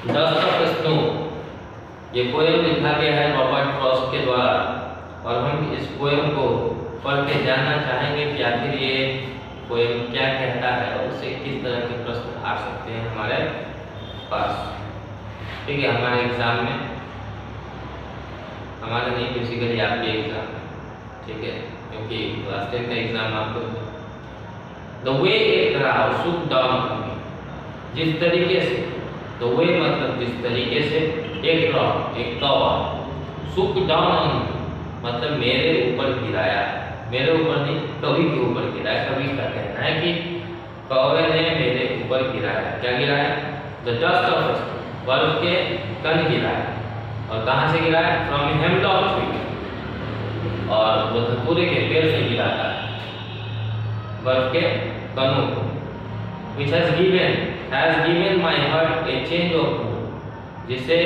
Dust of snow, ये poem लिखा गया है रॉबर्ट फ्रॉस्ट के द्वारा और हम इस पोएम को पढ़ के जानना चाहेंगे कि आखिर ये पोएम क्या कहता है और उससे किस तरह के प्रश्न आ सकते हैं हमारे पास। ठीक है, हमारे एग्जाम में, हमारे नहीं बेसिकली आपके एग्जाम में, ठीक है, क्योंकि क्लास 10 का एग्जाम आपको the way a crowd Shuk down, जिस तरीके से, द वे मतलब जिस तरीके से, एक क्राउड एक कौवा, शुक डाउन मतलब मेरे ऊपर गिराया, मेरे ऊपर नहीं कवि के ऊपर गिराया। कवि का कहना है कि कौवे ने मेरे ऊपर गिराया, क्या गिराया? द डस्ट ऑफ स्नो, बर्फ के कण गिराया। और कहाँ से गिराया? फ्रॉम हेमलॉक ट्री, और वो धतूरे के पेड़ से गिराता है बर्फ के कणों को। Which has given my heart a change of mood, जिससे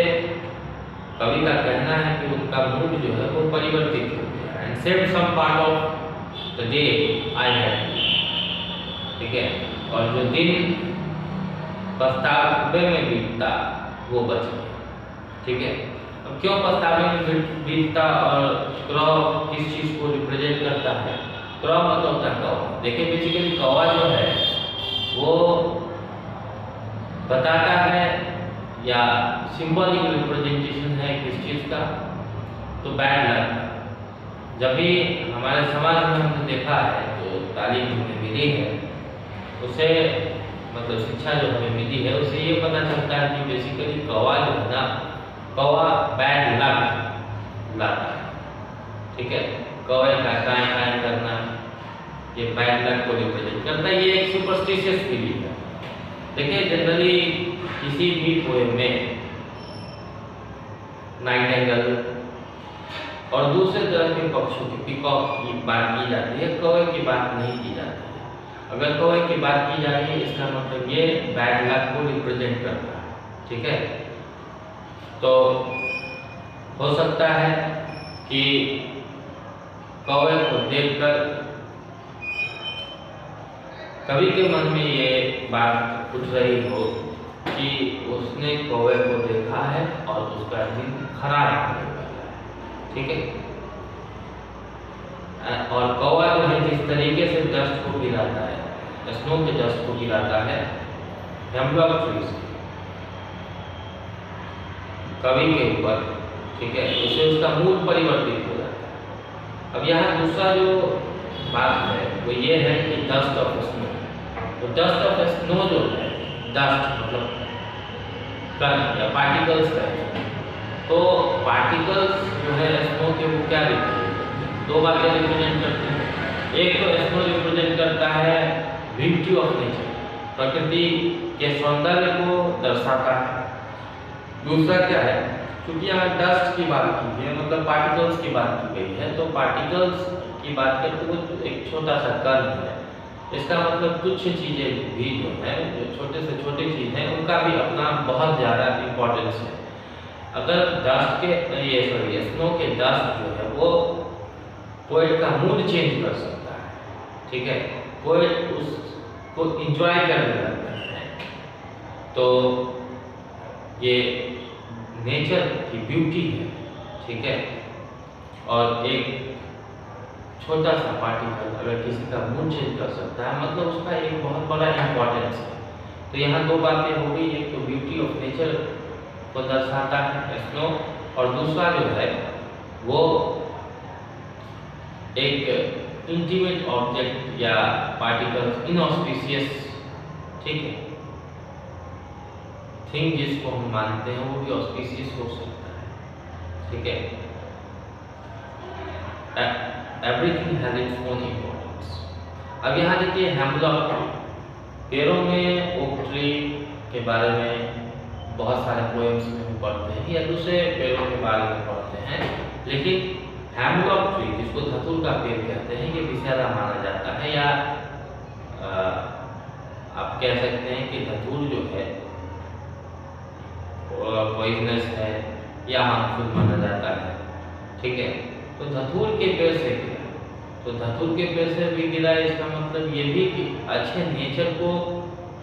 कवि का कहना है कि उनका मूड जो है वो परिवर्तित हो गया। And saved some part of the day I had, ठीक है, और जो दिन पछतावे में बीतता वो बच गया। ठीक है, अब क्यों पछतावे में बीतता और क्रॉ किस चीज को रिप्रेजेंट करता है? क्रॉ मतलब होता है कौवा। देखिए बेसिकली कौवा जो है वो बताता है या सिंबॉलिक रिप्रेजेंटेशन है किस चीज का? तो बैड लक। जब भी हमारे समाज में हमने देखा है, जो तालीम हमें मिली है उसे, मतलब शिक्षा जो हमें मिली है उससे ये पता चलता है कि बेसिकली कौवा जो है ना, कौवा बैड लक लाता है। ठीक है, कौवे का काए काए करना ये बैड लक को रिप्रेजेंट करता है। ये एक सुपरस्टिशियस फीलिंग है। देखिए जनरली किसी भी पोएम में नाइटिंगेल और दूसरे तरह के पक्षियों की, पीकॉक की बात की जाती है, कौवे की बात नहीं की जाती है। अगर कौवे की बात की जा रही है इसका मतलब ये बैड लक को रिप्रेजेंट करता है। ठीक है, तो हो सकता है कि कौवे को देखकर कवि के मन में ये बात उठ रही हो कि उसने कौवे को देखा है और उसका दिन खराब होने वाला है। ठीक है, और कौवा जो है जिस तरीके से डस्ट को गिराता है, स्नो के डस्ट को गिराता है हेमलॉक ट्री से कवि के ऊपर, ठीक है, उससे उसका मूड परिवर्तित हो जाता है। अब यहाँ दूसरा जो बात है वो ये है कि डस्ट ऑफ स्नो। तो डस्ट ऑफ स्नो जो है, डस्ट मतलब कण या पार्टिकल्स है, तो पार्टिकल्स जो है स्नो के वो क्या रिप्रेजेंट करते हैं? दो बातें रिप्रेजेंट करते हैं। एक तो स्नो रिप्रेजेंट करता है ब्यूटी ऑफ नेचर, प्रकृति के सौंदर्य को दर्शाता है। दूसरा क्या है, क्योंकि यहाँ डस्ट की बात की है, मतलब पार्टिकल्स की बात की गई है, तो पार्टिकल्स की बात करते हुए एक छोटा सा कण है, इसका मतलब कुछ चीजें भी जो है, जो छोटे से छोटे चीज हैं, उनका भी अपना बहुत ज़्यादा इम्पोर्टेंस है। अगर डस्ट के स्नो के डस्ट जो है वो पोएट का मूड चेंज कर सकता है। ठीक है, पोएट उसको इंजॉय करने लगता है। तो ये नेचर की ब्यूटी है। ठीक है, और एक छोटा सा पार्टिकल अगर किसी का मूड चेंज कर सकता है, मतलब उसका एक बहुत बड़ा इम्पोर्टेंस है। तो यहाँ दो बातें हो गई, एक तो ब्यूटी ऑफ नेचर को दर्शाता है स्नो, और दूसरा जो है वो एक इंटीमेट ऑब्जेक्ट या पार्टिकल, इनऑस्पिशियस, ठीक है, थिंग जिसको हम मानते हैं वो भी ऑस्पिशियस हो सकता है। ठीक है, everything has its own importance. अब यहाँ देखिए हेमलॉक ट्री, पेड़ों में ओक ट्री के बारे में बहुत सारे पोएम्स में भी पढ़ते हैं या दूसरे पेड़ों के बारे में पढ़ते हैं, लेकिन हेमलॉक ट्री जिसको धतूर का पेड़ कहते हैं ये विषैला माना जाता है, या आप कह सकते हैं कि धतूर जो है पॉइजनस है या हार्मफुल माना जाता है। ठीक है, तो धतूर के पेड़ से गिरा, तो धतूर के पेड़ से भी गिरा, इसका मतलब ये भी कि अच्छे नेचर को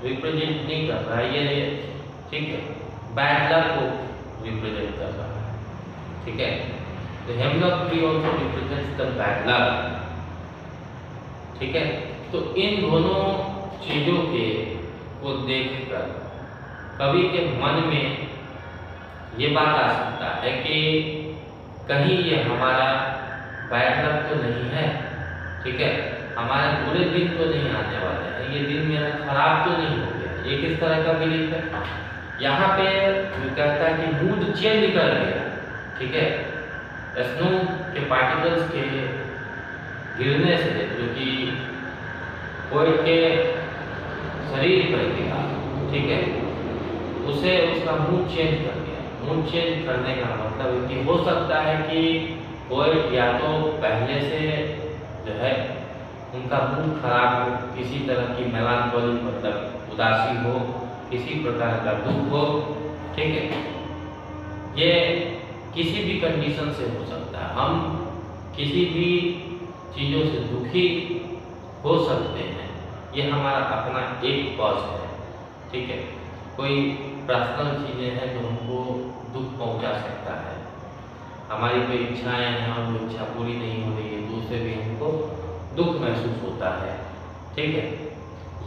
रिप्रेजेंट नहीं कर रहा है ये। ठीक है, बैड लक को रिप्रेजेंट कर रहा है, ठीक है। तो hemlock tree also represents the bad luck, ठीक है। तो इन दोनों चीजों के को देखकर कवि के मन में ये बात आ सकता है कि कहीं ये हमारा बैड लक तो नहीं है, ठीक है, हमारे बुरे दिन तो नहीं आने वाले हैं, ये दिन मेरा खराब तो नहीं हो गया। ये किस तरह का बिलीफ है? यहाँ पे कहता है कि मूड चेंज कर गया, ठीक है, स्नो के पार्टिकल्स के गिरने से, जो कि पोएट के शरीर पर गिरा, ठीक है, उसे उसका मूड चेंज कर गया। मूड चेंज करने का मतलब कि हो सकता है कि पोएट या तो पहले से जो है उनका मूड खराब हो, किसी तरह की मेलांकोली मतलब उदासी हो, किसी प्रकार का दुख हो, ठीक है, ये किसी भी कंडीशन से हो सकता है। हम किसी भी चीज़ों से दुखी हो सकते हैं, ये हमारा अपना एक कॉज है, ठीक है। कोई पर्सनल चीज़ें हैं जो हमको दुख पहुंचा सकता है, हमारी कोई इच्छाएं हैं और वो इच्छा पूरी नहीं हो रही है, दूसरे भी हमको दुख महसूस होता है, ठीक है।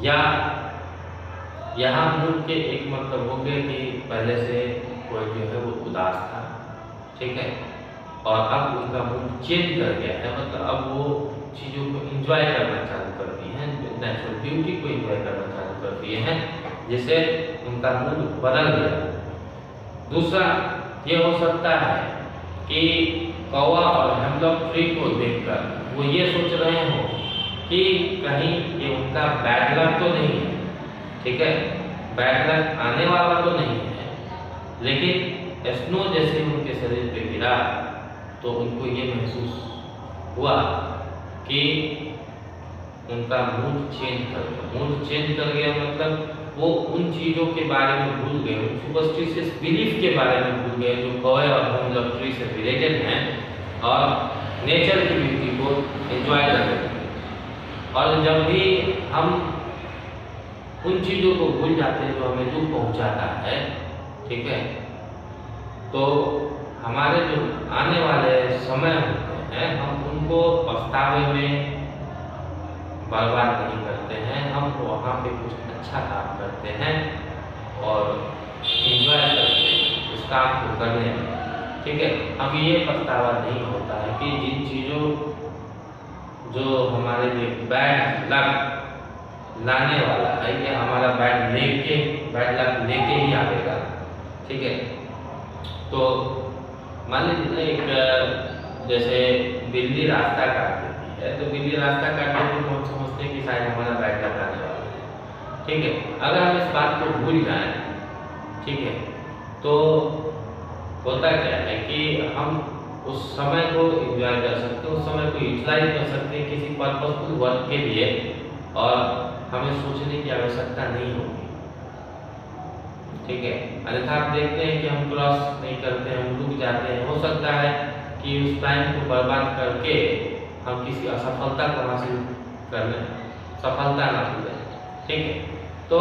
या यहाँ मूड के एक मतलब हो गए कि पहले से कोई जो है वो उदास था, ठीक है, और अब उनका मूड चेंज कर गया है, मतलब अब वो चीज़ों को एंजॉय करना चालू करती हैं, नेचुरल ब्यूटी को एंजॉय करना चालू करती हैं, जिससे उनका मूड बदल गया। दूसरा ये हो सकता है कि कौवा और हेमलॉक ट्री को देखकर वो ये सोच रहे हो कि कहीं ये उनका बैड लक तो नहीं है, ठीक है, बैड लक आने वाला तो नहीं है, लेकिन स्नो जैसे उनके शरीर पे गिरा तो उनको ये महसूस हुआ कि उनका मूड चेंज कर गया। मूड चेंज कर गया मतलब वो उन चीज़ों के बारे में भूल गए, उन सुपरस्टिशियस बिलीफ के बारे में भूल गए जो कौवे और हेमलॉक ट्री से रिलेटेड हैं, और नेचर की ब्यूटी को एंजॉय कर रहे थे। और जब भी हम उन चीज़ों को भूल जाते हैं जो हमें दुख पहुंचाता है, ठीक है, तो हमारे जो आने वाले समय होते हैं हम उनको पछतावे में बर्बाद नहीं करते हैं, हम वहाँ पे कुछ अच्छा काम करते हैं और एंजॉय करते हैं उस काम को करने में, ठीक है। अब ये पछतावा नहीं होता है कि जिन चीज़ों जो हमारे लिए बैड लक लाने वाला है, ये हमारा बैड लक लेके ही आएगा, ठीक है। तो मान लीजिए एक जैसे बिल्ली रास्ता काट देती है, तो बिल्ली रास्ता काट देती है तो हम समझते हैं कि शायद हमारा बैड लक आने वाला है, ठीक है। अगर हम इस बात को भूल जाएं, ठीक है, तो होता क्या है कि हम उस समय को एंजॉय कर सकते हैं, उस समय को यूटिलाइज कर सकते हैं किसी पर्पसफुल वर्क के लिए, और हमें सोचने की आवश्यकता नहीं होगी, ठीक है। अन्यथा आप देखते हैं कि हम क्रॉस नहीं करते हैं, हम रुक जाते हैं। हो सकता है कि उस टाइम को बर्बाद करके हम किसी असफलता को हासिल कर लें, सफलता ना मिले, ठीक है। तो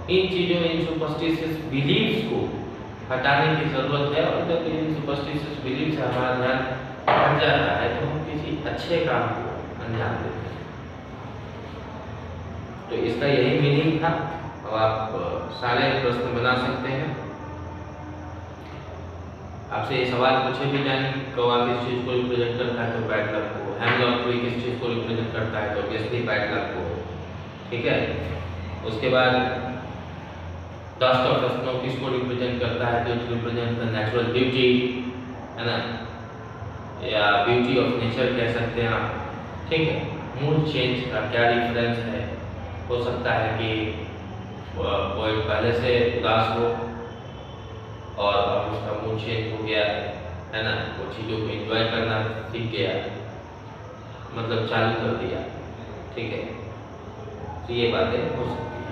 इन चीज़ों में इन सुपरस्टिशियस बिलीव्स को हटाने की ज़रूरत है, और जब इन सुपरस्टिशियस बिलीव से हमारा ध्यान हट जाता है तो हम किसी अच्छे काम को अंजाम देते हैं। तो इसका यही मीनिंग था, और आप सारे प्रश्न बना सकते हैं। आपसे ये सवाल पूछे भी जाएंगे, कौवा किस चीज़ को रिप्रेजेंट करता है तो बैड लक को, हेमलॉक ट्री किस चीज़ को रिप्रेजेंट करता है तो ऑब्वियसली बैड लक को, ठीक है। उसके बाद डस्ट ऑफ स्नो किसको रिप्रेजेंट करता है तो it represent the natural beauty, है ना, या ब्यूटी ऑफ नेचर कह सकते हैं आप, ठीक है। मूड चेंज का क्या डिफरेंस है? हो सकता है कि पोएट पहले से उदास हो और अब उसका मूड चेंज हो गया है ना, वो चीज़ों को एंजॉय करना सीख गया, मतलब चालू कर दिया, ठीक है। तो ये बातें हो सकती हैं।